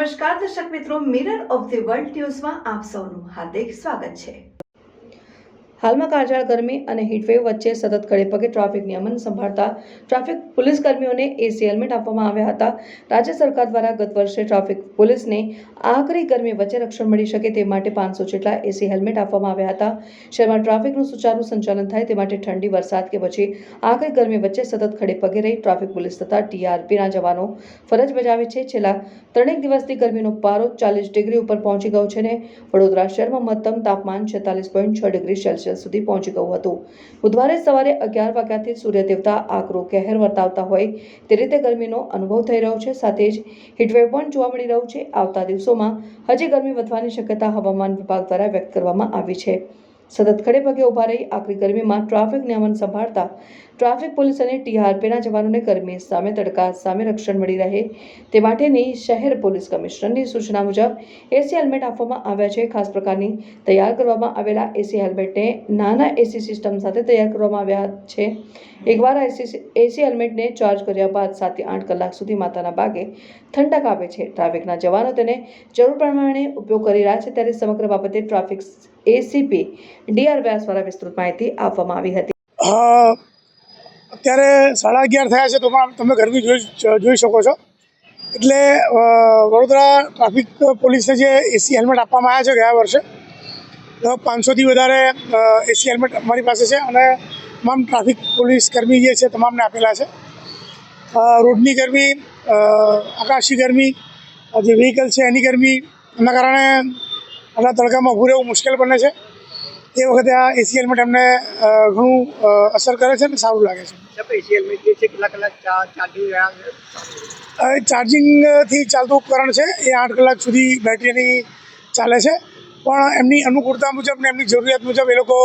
નમસ્કાર દર્શક મિત્રો, મિરર ઓફ ધ વર્લ્ડ ન્યૂઝમાં આપ સૌનું હાર્દિક સ્વાગત છે। હાલમાં કાળઝાળ ગરમી અને હીટવેવ વચ્ચે સતત ખડે પગે ટ્રાફિક નિયમન સંભાળતા ટ્રાફિક પોલીસ કર્મીઓને એસી હેલ્મેટ આપવામાં આવ્યા હતા। રાજ્ય સરકાર દ્વારા ગત વર્ષે ટ્રાફિક પોલીસને આકરી ગરમી વચ્ચે રક્ષણ મળી શકે તે માટે 500 જેટલા એસી હેલ્મેટ આપવામાં આવ્યા હતા। શહેરમાં ટ્રાફિકનું સુચારુ સંચાલન થાય તે માટે ઠંડી, વરસાદ કે પછી આકરી ગરમી વચ્ચે સતત ખડે પગે રહી ટ્રાફિક પોલીસ તથા ટીઆરપીના જવાનો ફરજ બજાવે છે। છેલ્લા 3 દિવસથી ગરમીનો પારો 40 ડિગ્રી ઉપર પહોંચી ગયો છે અને વડોદરા શહેરમાં મહત્તમ તાપમાન 46.6 ડિગ્રી સેલ્સિયસ સુધી પહોંચી ગયું હતું। બુધવારે સવારે 11 વાગ્યાથી સૂર્ય દેવતા આકરો કહેર વર્તાવતા હોય તે રીતે ગરમીનો અનુભવ થઈ રહ્યો છે। સાથે જ હીટવેવ પણ જોવા મળી રહ્યું છે। આવતા દિવસોમાં હજી ગરમી વધવાની શક્યતા હવામાન વિભાગ દ્વારા વ્યક્ત કરવામાં આવી છે। સતત ખડે પગે ઉભા રહી આકરી ગરમીમાં ટ્રાફિક નિયમન સંભાળતા ટ્રાફિક પોલીસ અને ટીઆરપીના જવાનોને ગરમી સામે તડકા સામે રક્ષણ મળી રહે તે માટેની શહેર પોલીસ કમિશનરની સૂચના મુજબ એસી હેલ્મેટ આપવામાં આવ્યા છે। ખાસ પ્રકારની તૈયાર કરવામાં આવેલા એસી હેલ્મેટને નાના એસી સિસ્ટમ સાથે તૈયાર કરવામાં આવ્યા છે। એકવાર એસી હેલ્મેટને ચાર્જ કર્યા બાદ 7 થી 8 કલાક સુધી માથાના ભાગે ઠંડક આપે છે। ટ્રાફિકના જવાનો તેને જરૂર પ્રમાણે ઉપયોગ કરી રહ્યા છે ત્યારે સમગ્ર બાબતે ટ્રાફિક એસીપી ડીઆર વ્યાસ દ્વારા વિસ્તૃત માહિતી આપવામાં આવી હતી। અત્યારે 11:30 થયા છે તો પણ તમે ગરમી જોઈ શકો છો। એટલે વડોદરા ટ્રાફિક પોલીસને જે એસી હેલ્મેટ આપવામાં આવ્યા છે ગયા વર્ષે 500થી વધારે એસી હેલ્મેટ અમારી પાસે છે અને તમામ ટ્રાફિક પોલીસ કર્મી જે છે તમામને આપેલા છે। રોડની ગરમી, આકાશી ગરમી, જે વ્હીકલ છે એની ગરમી, એના કારણે આટલા તડકામાં ઊભું રહેવું મુશ્કેલ બને છે। એ વખતે આ એસી હેલ્મેટ એમને ઘણું અસર કરે છે અને સારું લાગે છે। એસી હેલ્મેટ જે છે કેટલા કલાક ચાર્જિંગથી ચાલતું ઉપકરણ છે એ 8 કલાક સુધી બેટરીની ચાલે છે, પણ એમની અનુકૂળતા મુજબ ને એમની જરૂરિયાત મુજબ એ લોકો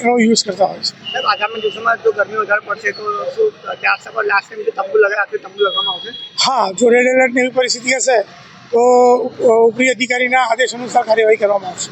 એનો યુઝ કરતા હોય છે। આગામી દિવસોમાં જો ગરમી વધારે પડશે તો શું ત્યાં સવારે લાસ્ટ ટાઈમ તંબુ લગાવવામાં આવશે? હા, જો રેડ એલર્ટની એવી પરિસ્થિતિ હશે તો ઉપરી અધિકારીના આદેશ અનુસાર કાર્યવાહી કરવામાં આવશે।